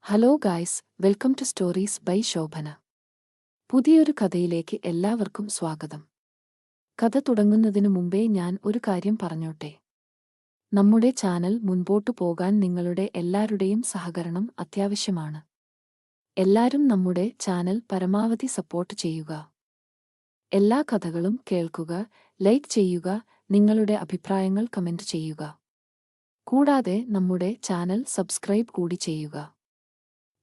Hello guys, welcome to stories by Shobhana. പുതിയൊരു കഥയിലേക്ക് എല്ലാവർക്കും സ്വാഗതം. കഥ തുടങ്ങുന്നതിനു മുമ്പേ ഞാൻ ഒരു കാര്യം പറഞ്ഞോട്ടെ. നമ്മുടെ ചാനൽ മുൻപോട്ടു പോകാൻ നിങ്ങളുടെ എല്ലാവരുടെയും സഹകരണം അത്യാവശ്യമാണ്. എല്ലാരും നമ്മുടെ ചാനൽ പരമാവധി സപ്പോർട്ട് ചെയ്യുക. എല്ലാ കഥകളും കേൾക്കുക, ലൈക്ക് ചെയ്യുക, നിങ്ങളുടെ അഭിപ്രായങ്ങൾ കമന്റ് ചെയ്യുക. കൂടാതെ നമ്മുടെ ചാനൽ സബ്സ്ക്രൈബ് കൂടി ചെയ്യുക.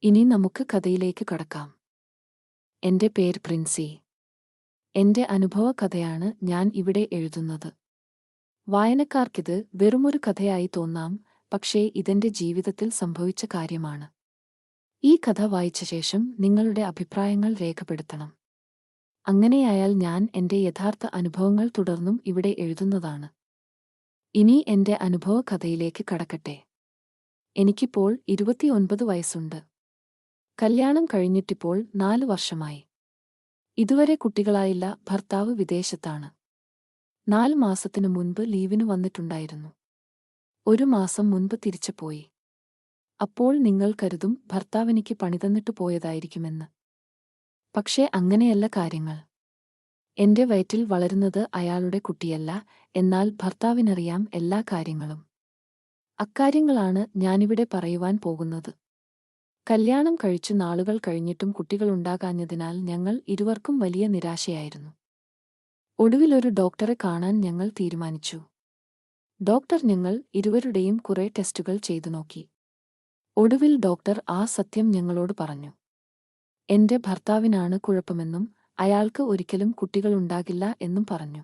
ഇനി നമുക്ക് കഥയിലേക്ക് കടക്കാം. എന്റെ പേര് പ്രിൻസി. എന്റെ അനുഭവ കഥയാണ് ഞാൻ ഇവിടെ എഴുതുന്നത്. വായനക്കാർക്കിത് വെറുമൊരു കഥയായി തോന്നാം, പക്ഷേ ഇതെന്റെ ജീവിതത്തിൽ സംഭവിച്ച കാര്യമാണ്. ഈ കഥ വായിച്ച ശേഷം നിങ്ങളുടെ അഭിപ്രായങ്ങൾ രേഖപ്പെടുത്തണം. അങ്ങനെയായാൽ ഞാൻ എന്റെ യഥാർത്ഥ അനുഭവങ്ങൾ തുടർന്നും ഇവിടെ എഴുതുന്നതാണ്. ഇനി എന്റെ അനുഭവ കഥയിലേക്ക് കടക്കട്ടെ. എനിക്കിപ്പോൾ 29 വയസ്സുണ്ട്. കല്യാണം കഴിഞ്ഞിട്ടിപ്പോൾ 4 വർഷമായി. ഇതുവരെ കുട്ടികളായില്ല. ഭർത്താവ് വിദേശത്താണ്. 4 മാസത്തിനു മുൻപ് ലീവിനു വന്നിട്ടുണ്ടായിരുന്നു. 1 മാസം മുൻപ് തിരിച്ചു പോയി. അപ്പോൾ നിങ്ങൾ കരുതും ഭർത്താവിനിക്ക് പണിതന്നിട്ടു പോയതായിരിക്കുമെന്ന്. പക്ഷേ അങ്ങനെയല്ല കാര്യങ്ങൾ. എന്റെ വയറ്റിൽ വളരുന്നത് അയാളുടെ കുട്ടിയല്ല, എന്നാൽ ഭർത്താവിനറിയാം എല്ലാ കാര്യങ്ങളും. അക്കാര്യങ്ങളാണ് ഞാനിവിടെ പറയുവാൻ പോകുന്നത്. കല്യാണം കഴിച്ചു നാളുകൾ കഴിഞ്ഞിട്ടും കുട്ടികളുണ്ടാകാഞ്ഞതിനാൽ ഞങ്ങൾ ഇരുവർക്കും വലിയ നിരാശയായിരുന്നു. ഒടുവിലൊരു ഡോക്ടറെ കാണാൻ ഞങ്ങൾ തീരുമാനിച്ചു. ഡോക്ടർ ഞങ്ങൾ ഇരുവരുടെയും കുറെ ടെസ്റ്റുകൾ ചെയ്തു നോക്കി. ഒടുവിൽ ഡോക്ടർ ആ സത്യം ഞങ്ങളോട് പറഞ്ഞു. എന്റെ ഭർത്താവിനാണ് കുഴപ്പമെന്നും അയാൾക്ക് ഒരിക്കലും കുട്ടികളുണ്ടാകില്ല എന്നും പറഞ്ഞു.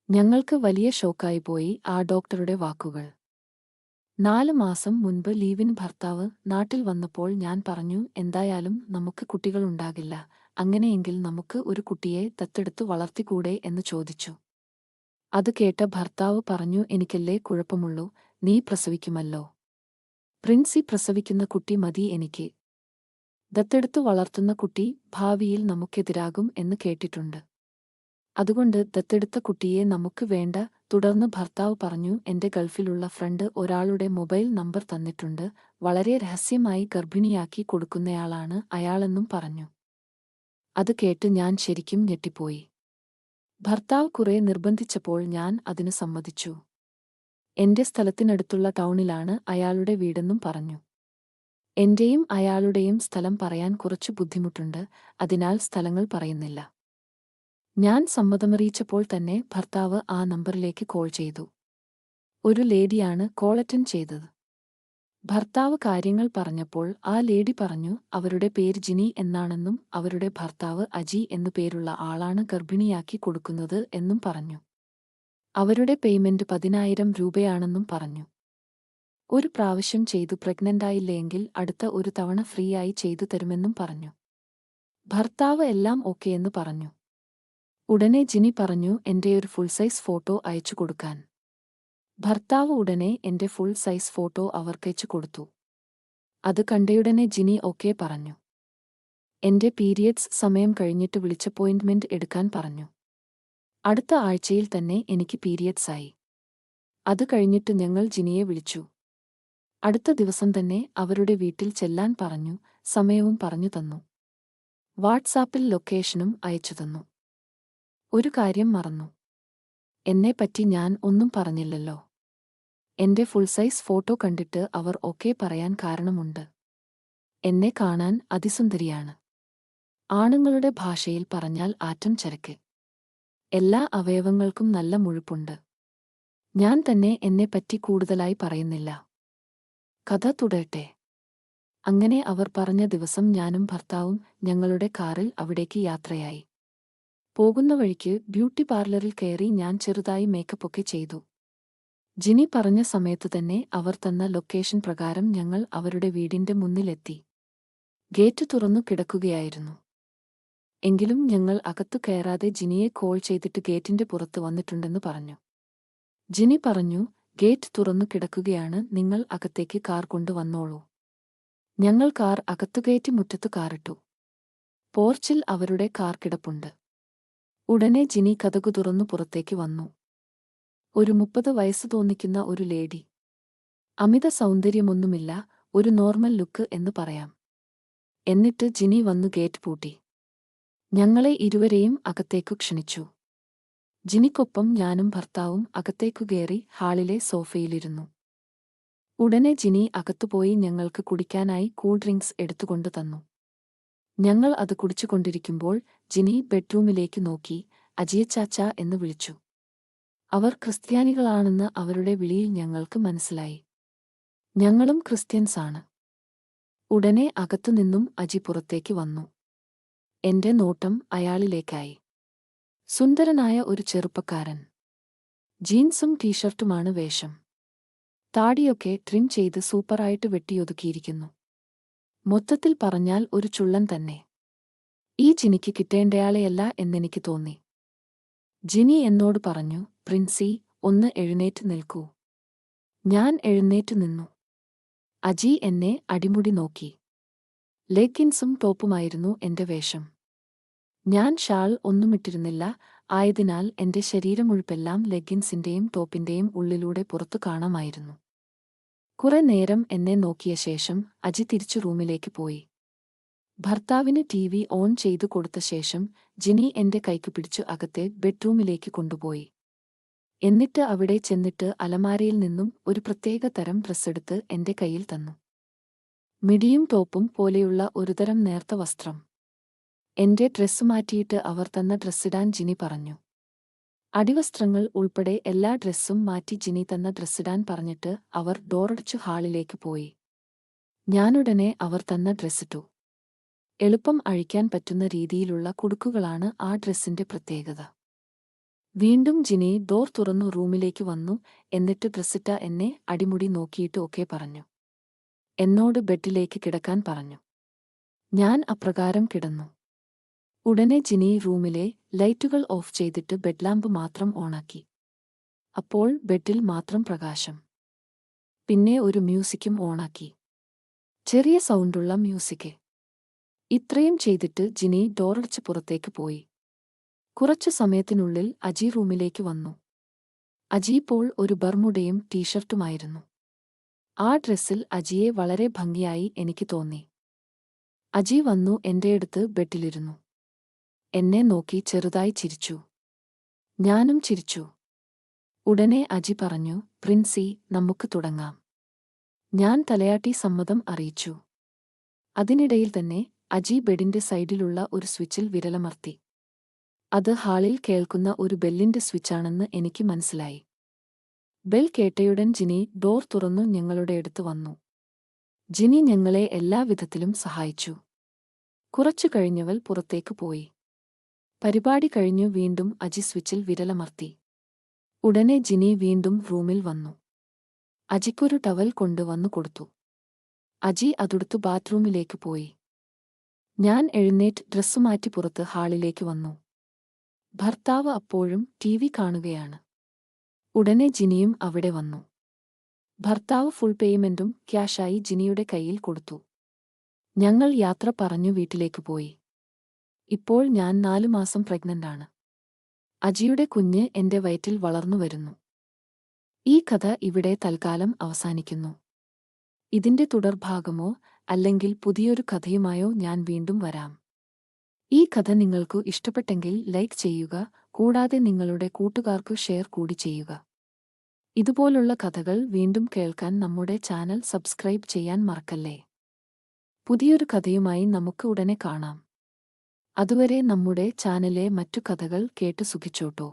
ഞങ്ങൾക്ക് വലിയ ഷോക്കായി പോയി ആ ഡോക്ടറുടെ വാക്കുകൾ. 4 മാസം മുൻപ് ലീവിന് ഭർത്താവ് നാട്ടിൽ വന്നപ്പോൾ ഞാൻ പറഞ്ഞു, എന്തായാലും നമുക്ക് കുട്ടികളുണ്ടാകില്ല, അങ്ങനെയെങ്കിൽ നമുക്ക് ഒരു കുട്ടിയെ ദത്തെടുത്തു വളർത്തിക്കൂടെ എന്ന് ചോദിച്ചു. അത് കേട്ട ഭർത്താവ് പറഞ്ഞു, എനിക്കല്ലേ കുഴപ്പമുള്ളൂ, നീ പ്രസവിക്കുമല്ലോ. പ്രിൻസി പ്രസവിക്കുന്ന കുട്ടി മതി എനിക്ക്. ദത്തെടുത്തു വളർത്തുന്ന കുട്ടി ഭാവിയിൽ നമുക്കെതിരാകും എന്ന് കേട്ടിട്ടുണ്ട്. അതുകൊണ്ട് ദത്തെടുത്ത കുട്ടിയെ നമുക്ക് വേണ്ട. തുടർന്ന് ഭർത്താവ് പറഞ്ഞു, എന്റെ ഗൾഫിലുള്ള ഫ്രണ്ട് ഒരാളുടെ മൊബൈൽ നമ്പർ തന്നിട്ടുണ്ട്, വളരെ രഹസ്യമായി ഗർഭിണിയാക്കി കൊടുക്കുന്നയാളാണ് അയാളെന്നും പറഞ്ഞു. അത് കേട്ട് ഞാൻ ശരിക്കും ഞെട്ടിപ്പോയി. ഭർത്താവ് കുറെ നിർബന്ധിച്ചപ്പോൾ ഞാൻ അതിനു സമ്മതിച്ചു. എന്റെ സ്ഥലത്തിനടുത്തുള്ള ടൗണിലാണ് അയാളുടെ വീടെന്നും പറഞ്ഞു. എന്റെയും അയാളുടെയും സ്ഥലം പറയാൻ കുറച്ചു ബുദ്ധിമുട്ടുണ്ട്, അതിനാൽ സ്ഥലങ്ങൾ പറയുന്നില്ല. ഞാൻ സമ്മതമറിയിച്ചപ്പോൾ തന്നെ ഭർത്താവ് ആ നമ്പറിലേക്ക് കോൾ ചെയ്തു. ഒരു ലേഡിയാണ് കോൾ അറ്റൻഡ് ചെയ്തത്. ഭർത്താവ് കാര്യങ്ങൾ പറഞ്ഞപ്പോൾ ആ ലേഡി പറഞ്ഞു, അവരുടെ പേര് ജിനി എന്നാണെന്നും അവരുടെ ഭർത്താവ് അജി എന്നു പേരുള്ള ആളാണ് ഗർഭിണിയാക്കി കൊടുക്കുന്നത് എന്നും പറഞ്ഞു. അവരുടെ പേയ്മെന്റ് 10,000 രൂപയാണെന്നും പറഞ്ഞു. ഒരു പ്രാവശ്യം ചെയ്തു പ്രഗ്നന്റായില്ലെങ്കിൽ അടുത്ത ഒരു തവണ ഫ്രീ ആയി ചെയ്തു തരുമെന്നും പറഞ്ഞു. ഭർത്താവ് എല്ലാം ഓക്കെയെന്ന് പറഞ്ഞു. ഉടനെ ജിനി പറഞ്ഞു എന്റെ ഒരു ഫുൾ സൈസ് ഫോട്ടോ അയച്ചു കൊടുക്കാൻ. ഭർത്താവ് ഉടനെ എന്റെ ഫുൾ സൈസ് ഫോട്ടോ അവർക്കയച്ചു കൊടുത്തു. അത് കണ്ടയുടനെ ജിനി ഓക്കെ പറഞ്ഞു. എന്റെ പീരിയഡ്സ് സമയം കഴിഞ്ഞിട്ട് വിളിച്ചപ്പോയിന്റ്മെന്റ് എടുക്കാൻ പറഞ്ഞു. അടുത്ത ആഴ്ചയിൽ തന്നെ എനിക്ക് പീരിയഡ്സ് ആയി. അത് കഴിഞ്ഞിട്ട് ഞങ്ങൾ ജിനിയെ വിളിച്ചു. അടുത്ത ദിവസം തന്നെ അവരുടെ വീട്ടിൽ ചെല്ലാൻ പറഞ്ഞു. സമയവും പറഞ്ഞു തന്നു. വാട്സാപ്പിൽ ലൊക്കേഷനും അയച്ചു തന്നു. ഒരു കാര്യം മറന്നു. എന്നെപ്പറ്റി ഞാൻ ഒന്നും പറഞ്ഞില്ലല്ലോ. എന്റെ ഫുൾ സൈസ് ഫോട്ടോ കണ്ടിട്ട് അവർ ഓക്കെ പറയാൻ കാരണമുണ്ട്. എന്നെ കാണാൻ അതിസുന്ദരിയാണ്. ആണുങ്ങളുടെ ഭാഷയിൽ പറഞ്ഞാൽ ആറ്റം ചരക്ക്. എല്ലാ അവയവങ്ങൾക്കും നല്ല മുഴുപ്പുണ്ട്. ഞാൻ തന്നെ എന്നെപ്പറ്റി കൂടുതലായി പറയുന്നില്ല. കഥ തുടരട്ടെ. അങ്ങനെ അവർ പറഞ്ഞ ദിവസം ഞാനും ഭർത്താവും ഞങ്ങളുടെ കാറിൽ അവിടേക്ക് യാത്രയായി. പോകുന്ന വഴിക്ക് ബ്യൂട്ടി പാർലറിൽ കയറി ഞാൻ ചെറുതായി മേക്കപ്പൊക്കെ ചെയ്തു. ജിനി പറഞ്ഞ സമയത്തു തന്നെ അവർ തന്ന ലൊക്കേഷൻ പ്രകാരം ഞങ്ങൾ അവരുടെ വീടിന്റെ മുന്നിലെത്തി. ഗേറ്റ് തുറന്നു കിടക്കുകയായിരുന്നു. എങ്കിലും ഞങ്ങൾ അകത്തു കയറാതെ ജിനിയെ കോൾ ചെയ്തിട്ട് ഗേറ്റിന്റെ പുറത്ത് വന്നിട്ടുണ്ടെന്ന് പറഞ്ഞു. ജിനി പറഞ്ഞു, ഗേറ്റ് തുറന്നു കിടക്കുകയാണ്, നിങ്ങൾ അകത്തേക്ക് കാർ കൊണ്ടുവന്നോളൂ. ഞങ്ങൾ കാർ അകത്തുകയറ്റി മുറ്റത്തു കാറിട്ടു. പോർച്ചിൽ അവരുടെ കാർ കിടപ്പുണ്ട്. ഉടനെ ജിനി കതകു തുറന്നു പുറത്തേക്ക് വന്നു. ഒരു 30 വയസ്സ് തോന്നിക്കുന്ന ഒരു ലേഡി. അമിത സൗന്ദര്യമൊന്നുമില്ല, ഒരു നോർമൽ ലുക്ക് എന്ന് പറയാം. എന്നിട്ട് ജിനി വന്നു ഗേറ്റ് പൂട്ടി. ഞങ്ങളെ ഇരുവരെയും അകത്തേക്കു ക്ഷണിച്ചു. ജിനിക്കൊപ്പം ഞാനും ഭർത്താവും അകത്തേക്കു കയറി ഹാളിലെ സോഫയിലിരുന്നു. ഉടനെ ജിനി അകത്തുപോയി ഞങ്ങൾക്ക് കുടിക്കാനായി കൂൾ ഡ്രിങ്ക്സ് എടുത്തുകൊണ്ടു തന്നു. ഞങ്ങൾ അത് കുടിച്ചുകൊണ്ടിരിക്കുമ്പോൾ ജിനി ബെഡ്റൂമിലേക്ക് നോക്കി അജിയച്ചാച്ച എന്ന് വിളിച്ചു. അവർ ക്രിസ്ത്യാനികളാണെന്ന് അവരുടെ വിളിയിൽ ഞങ്ങൾക്ക് മനസ്സിലായി. ഞങ്ങളും ക്രിസ്ത്യൻസാണ്. ഉടനെ അകത്തുനിന്നും അജി പുറത്തേക്ക് വന്നു. എന്റെ നോട്ടം അയാളിലേക്കായി. സുന്ദരനായ ഒരു ചെറുപ്പക്കാരൻ. ജീൻസും ടീഷർട്ടുമാണ് വേഷം. താടിയൊക്കെ ട്രിം ചെയ്ത് സൂപ്പറായിട്ട് വെട്ടിയൊതുക്കിയിരിക്കുന്നു. മൊത്തത്തിൽ പറഞ്ഞാൽ ഒരു ചുള്ളൻ തന്നെ. ഈ ജിനിക്ക് കിട്ടേണ്ടയാളെയല്ല എന്നെനിക്ക് തോന്നി. ജിനി എന്നോട് പറഞ്ഞു, പ്രിൻസി, ഒന്ന് എഴുന്നേറ്റ് നിൽക്കൂ. ഞാൻ എഴുന്നേറ്റ് നിന്നു. അജി എന്നെ അടിമുടി നോക്കി. ലെഗിൻസും ടോപ്പുമായിരുന്നു എന്റെ വേഷം. ഞാൻ ഷാൾ ഒന്നുമിട്ടിരുന്നില്ല. ആയതിനാൽ എന്റെ ശരീരമുഴുപ്പെല്ലാം ലെഗിൻസിന്റെയും ടോപ്പിന്റെയും ഉള്ളിലൂടെ പുറത്തു കാണാമായിരുന്നു. കുറെ നേരം എന്നെ നോക്കിയ ശേഷം അജി തിരിച്ചു റൂമിലേക്ക് പോയി. ഭർത്താവിന് TV ഓൺ ചെയ്തു കൊടുത്ത ശേഷം ജിനി എന്റെ കൈക്ക് പിടിച്ചു അകത്തെ ബെഡ്റൂമിലേക്ക് കൊണ്ടുപോയി. എന്നിട്ട് അവിടെ ചെന്നിട്ട് അലമാരയിൽ നിന്നും ഒരു പ്രത്യേക തരം ഡ്രസ്സെടുത്ത് എന്റെ കയ്യിൽ തന്നു. മിഡിയും ടോപ്പും പോലെയുള്ള ഒരുതരം നേർത്ത വസ്ത്രം. എന്റെ ഡ്രസ്സ് മാറ്റിയിട്ട് അവർ തന്ന ഡ്രസ്സിടാൻ ജിനി പറഞ്ഞു. അടിവസ്ത്രങ്ങൾ ഉൾപ്പെടെ എല്ലാ ഡ്രസ്സും മാറ്റി ജിനി തന്ന ഡ്രസ്സിടാൻ പറഞ്ഞിട്ട് അവർ ഡോറടച്ചു ഹാളിലേക്ക് പോയി. ഞാനുടനെ അവർ തന്ന ഡ്രസ്സിട്ടു. എളുപ്പം അഴിക്കാൻ പറ്റുന്ന രീതിയിലുള്ള കുടുക്കുകളാണ് ആ ഡ്രസ്സിന്റെ പ്രത്യേകത. വീണ്ടും ജിനി ഡോർ തുറന്നു റൂമിലേക്ക് വന്നു. എന്നിട്ട് ഡ്രസ്സിട്ട എന്നെ അടിമുടി നോക്കിയിട്ട് ഒക്കെ പറഞ്ഞു. എന്നോട് ബെഡിലേക്ക് കിടക്കാൻ പറഞ്ഞു. ഞാൻ അപ്രകാരം കിടന്നു. ഉടനെ ജിനി റൂമിലെ ലൈറ്റുകൾ ഓഫ് ചെയ്തിട്ട് ബെഡ്ലാമ്പ് മാത്രം ഓണാക്കി. അപ്പോൾ ബെഡിൽ മാത്രം പ്രകാശം. പിന്നെ ഒരു മ്യൂസിക്കും ഓണാക്കി. ചെറിയ സൗണ്ടുള്ള മ്യൂസിക്. ഇത്രയും ചെയ്തിട്ട് ജിനി ഡോറടച്ച് പുറത്തേക്ക് പോയി. കുറച്ചു സമയത്തിനുള്ളിൽ അജി റൂമിലേക്ക് വന്നു. അജി ഇപ്പോൾ ഒരു ബർമുഡയും ടീഷർട്ടുമായിരുന്നു. ആ ഡ്രസ്സിൽ അജിയെ വളരെ ഭംഗിയായി എനിക്ക് തോന്നി. അജി വന്നു എന്റെയടുത്ത് ബെഡിലിരുന്നു. എന്നെ നോക്കി ചെറുതായി ചിരിച്ചു. ഞാനും ചിരിച്ചു. ഉടനെ അജി പറഞ്ഞു, പ്രിൻസി, നമുക്ക് തുടങ്ങാം. ഞാൻ തലയാട്ടി സമ്മതം അറിയിച്ചു. അതിനിടയിൽ തന്നെ അജി ബെഡിന്റെ സൈഡിലുള്ള ഒരു സ്വിച്ചിൽ വിരലമർത്തി. അത് ഹാളിൽ കേൾക്കുന്ന ഒരു ബെല്ലിന്റെ സ്വിച്ചാണെന്ന് എനിക്ക് മനസ്സിലായി. ബെൽ കേട്ടയുടൻ ജിനി ഡോർ തുറന്നു ഞങ്ങളുടെ അടുത്ത് വന്നു. ജിനി ഞങ്ങളെ എല്ലാവിധത്തിലും സഹായിച്ചു. കുറച്ചു കഴിഞ്ഞവൾ പുറത്തേക്ക് പോയി. പരിപാടി കഴിഞ്ഞു വീണ്ടും അജി സ്വിച്ചിൽ വിരലമർത്തി. ഉടനെ ജിനി വീണ്ടും റൂമിൽ വന്നു. അജിക്കൊരു ടവൽ കൊണ്ടുവന്നു കൊടുത്തു. അജി അതെടുത്തു ബാത്റൂമിലേക്ക് പോയി. ഞാൻ എഴുന്നേറ്റ് ഡ്രസ്സുമാറ്റി പുറത്ത് ഹാളിലേക്ക് വന്നു. ഭർത്താവ് അപ്പോഴും TV കാണുകയാണ്. ഉടനെ ജിനിയും അവിടെ വന്നു. ഭർത്താവ് ഫുൾ പേയ്മെന്റും ക്യാഷായി ജിനിയുടെ കയ്യിൽ കൊടുത്തു. ഞങ്ങൾ യാത്ര പറഞ്ഞു വീട്ടിലേക്ക് പോയി. ഇപ്പോൾ ഞാൻ 4 മാസം പ്രഗ്നന്റാണ്. അജിയുടെ കുഞ്ഞ് എന്റെ വയറ്റിൽ വളർന്നു വരുന്നു. ഈ കഥ ഇവിടെ തൽക്കാലം അവസാനിക്കുന്നു. ഇതിന്റെ തുടർഭാഗമോ അല്ലെങ്കിൽ പുതിയൊരു കഥയുമായോ ഞാൻ വീണ്ടും വരാം. ഈ കഥ നിങ്ങൾക്കു ഇഷ്ടപ്പെട്ടെങ്കിൽ ലൈക്ക് ചെയ്യുക, കൂടാതെ നിങ്ങളുടെ കൂട്ടുകാർക്കു ഷെയർ കൂടി ചെയ്യുക. ഇതുപോലുള്ള കഥകൾ വീണ്ടും കേൾക്കാൻ നമ്മുടെ ചാനൽ സബ്സ്ക്രൈബ് ചെയ്യാൻ മറക്കല്ലേ. പുതിയൊരു കഥയുമായി നമുക്ക് ഉടനെ കാണാം. അതുവരെ നമ്മുടെ ചാനലിലെ മറ്റു കഥകൾ കേട്ട് സുഖിച്ചോട്ടോ.